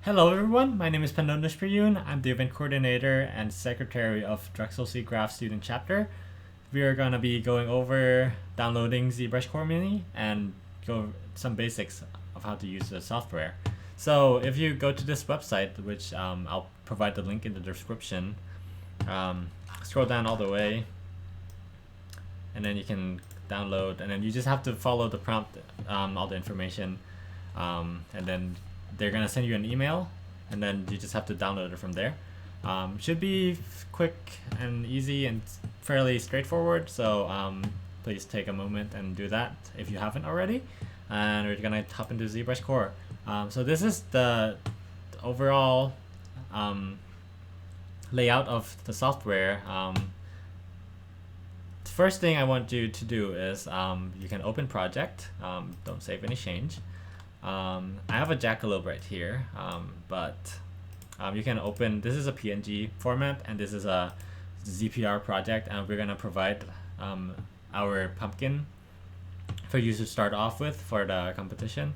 Hello everyone, my name is Pandonush Priyun. I'm the event coordinator and secretary of Drexel C Graph student chapter. We are going to be going over downloading ZBrush Core Mini and go some basics of how to use the software. So if you go to this website, which I'll provide the link in the description, scroll down all the way and then you can download, and then you just have to follow the prompt, all the information, and then they're gonna send you an email, and then you just have to download it from there. Should be quick and easy and fairly straightforward, so please take a moment and do that if you haven't already. And we're gonna hop into ZBrush Core. So this is the overall layout of the software. First thing I want you to do is you can open project, don't save any change. I have a jackalope right here, but you can open, this is a PNG format and this is a ZPR project, and we're gonna provide our pumpkin for you to start off with for the competition,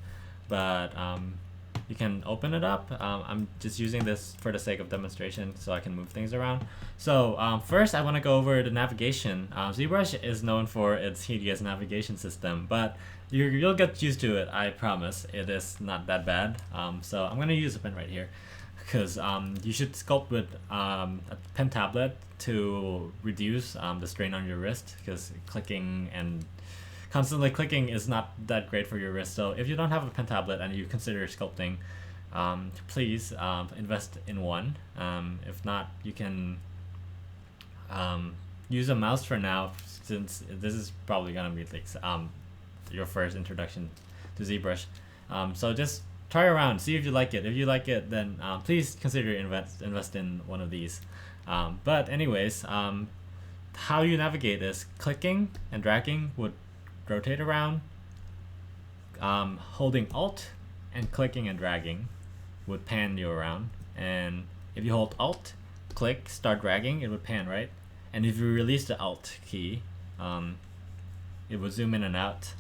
but you can open it up. I'm just using this for the sake of demonstration so I can move things around. So first I want to go over the navigation. ZBrush is known for its hideous navigation system, but you'll get used to it, I promise. It is not that bad. So I'm going to use a pen right here because you should sculpt with a pen tablet to reduce the strain on your wrist, because clicking and constantly clicking is not that great for your wrist. So if you don't have a pen tablet and you consider sculpting, please invest in one. If not, you can use a mouse for now, since this is probably gonna be like your first introduction to ZBrush. So just try around, see if you like it. If you like it, then please consider invest in one of these. But anyways, how you navigate is clicking and dragging would rotate around. Holding Alt and clicking and dragging would pan you around, and if you hold Alt, click, start dragging, it would pan, right? And if you release the Alt key, it would zoom in and out.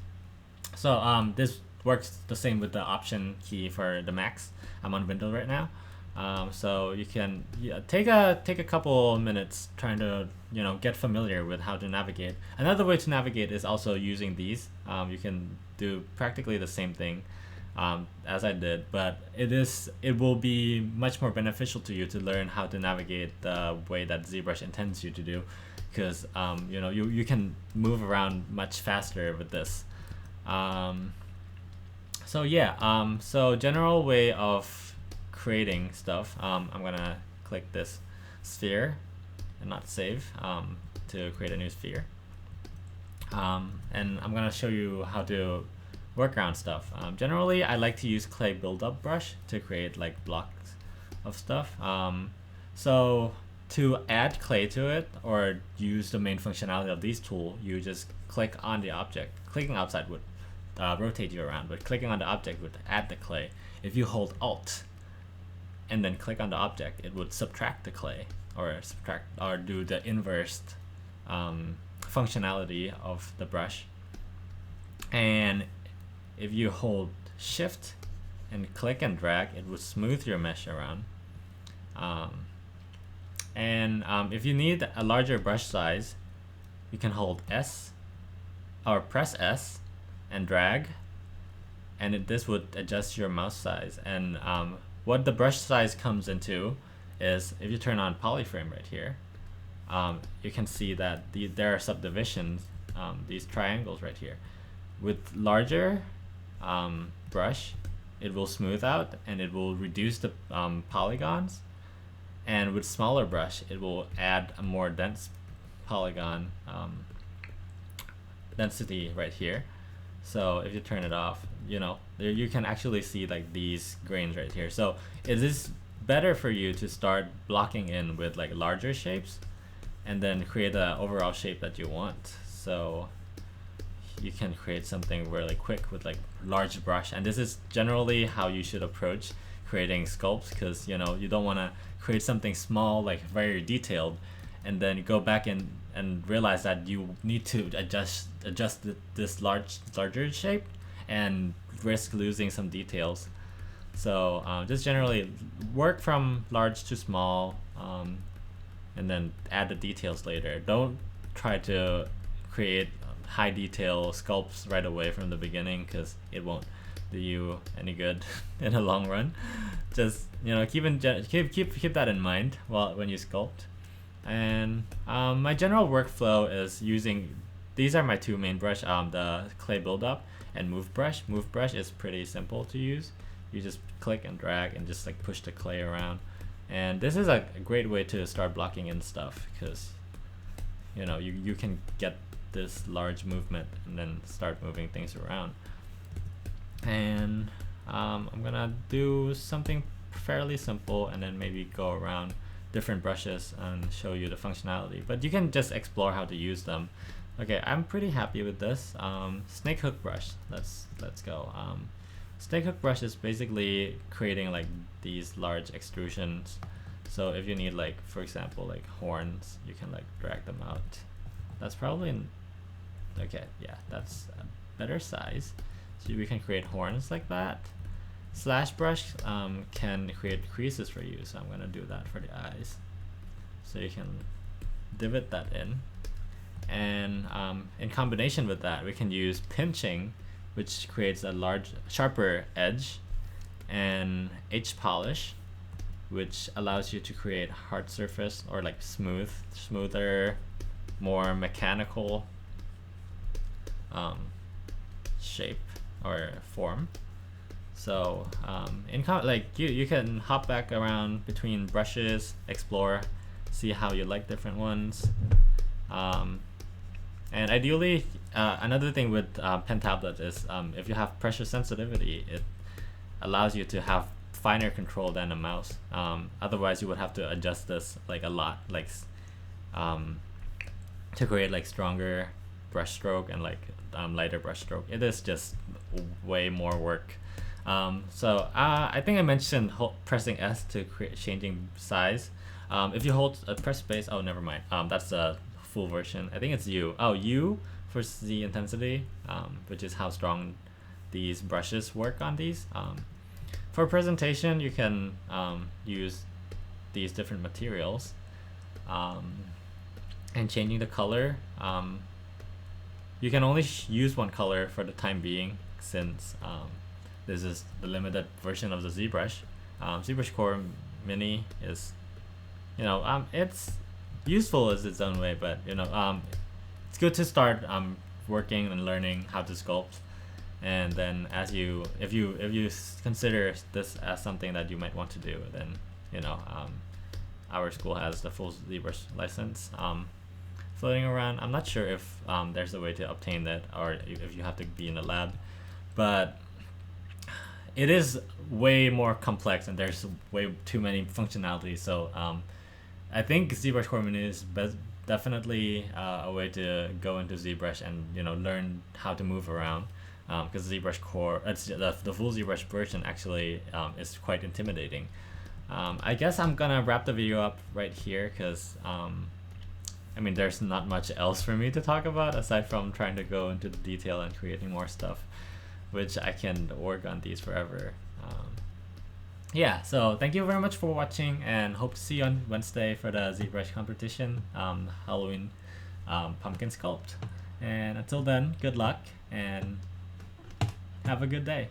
So this works the same with the Option key for the Macs. I'm on Windows right now. So you can take a couple minutes trying to get familiar with how to navigate. Another way to navigate is also using these. You can do practically the same thing as I did, but it will be much more beneficial to you to learn how to navigate the way that ZBrush intends you to do, because you can move around much faster with this. So yeah, so general way of creating stuff. I'm gonna click this sphere and not save to create a new sphere, and I'm gonna show you how to work around stuff. Generally I like to use clay build-up brush to create like blocks of stuff. So to add clay to it or use the main functionality of these tools, you just click on the object. Clicking outside would rotate you around, but clicking on the object would add the clay. If you hold Alt and then click on the object, it would subtract the clay, or do the inverse functionality of the brush. And if you hold Shift and click and drag, it would smooth your mesh around. If you need a larger brush size, you can hold S or press S and drag, and this would adjust your mouse size. And what the brush size comes into is, if you turn on polyframe right here, you can see that there are subdivisions, these triangles right here. With larger brush, it will smooth out and it will reduce the polygons, and with smaller brush, it will add a more dense polygon density right here. So if you turn it off, there you can actually see like these grains right here. So it is better for you to start blocking in with like larger shapes and then create the overall shape that you want. So you can create something really quick with like large brush, and this is generally how you should approach creating sculpts, because you don't want to create something small, like very detailed, and then go back and realize that you need to adjust this larger shape and risk losing some details. So just generally work from large to small, and then add the details later. Don't try to create high detail sculpts right away from the beginning, because it won't do you any good in the long run. Just keep that in mind when you sculpt. And my general workflow is using, these are my two main brush, the clay buildup and move brush. Move brush is pretty simple to use. You just click and drag and just like push the clay around. And this is a great way to start blocking in stuff, because you can get this large movement and then start moving things around. And I'm gonna do something fairly simple and then maybe go around different brushes and show you the functionality, but you can just explore how to use them. Okay, I'm pretty happy with this. Snake hook brush, let's go. Snake hook brush is basically creating like these large extrusions. So if you need, like, for example, like horns, you can like drag them out. That's probably okay, yeah, that's a better size. So we can create horns like that. Slash brush can create creases for you, so I'm gonna do that for the eyes. So you can divot that in. And in combination with that, we can use pinching, which creates a large, sharper edge, and H polish, which allows you to create hard surface, or like smoother, more mechanical shape or form. So you can hop back around between brushes, explore, see how you like different ones. And ideally, another thing with pen tablets is if you have pressure sensitivity, it allows you to have finer control than a mouse. Otherwise, you would have to adjust this like a lot, like to create like stronger brush stroke and like lighter brush stroke. It is just way more work. So I think I mentioned pressing S to create changing size. If you hold press space, oh never mind. That's the full version. I think it's U. Oh, U for the intensity, which is how strong these brushes work on these. For presentation, you can use these different materials, and changing the color. You can only use one color for the time being, since this is the limited version of the Zbrush. Zbrush Core Mini is, it's useful as its own way, but it's good to start working and learning how to sculpt, and then if you consider this as something that you might want to do, then our school has the full Zbrush license floating around. I'm not sure if there's a way to obtain that, or if you have to be in a lab, but it is way more complex and there's way too many functionalities. So I think ZBrush Core Mini is definitely a way to go into ZBrush and learn how to move around, because ZBrush Core, the full ZBrush version actually is quite intimidating. I guess I'm gonna wrap the video up right here, because there's not much else for me to talk about aside from trying to go into the detail and creating more stuff, which I can work on these forever. Yeah, so thank you very much for watching, and hope to see you on Wednesday for the ZBrush competition, Halloween pumpkin sculpt. And until then, good luck and have a good day.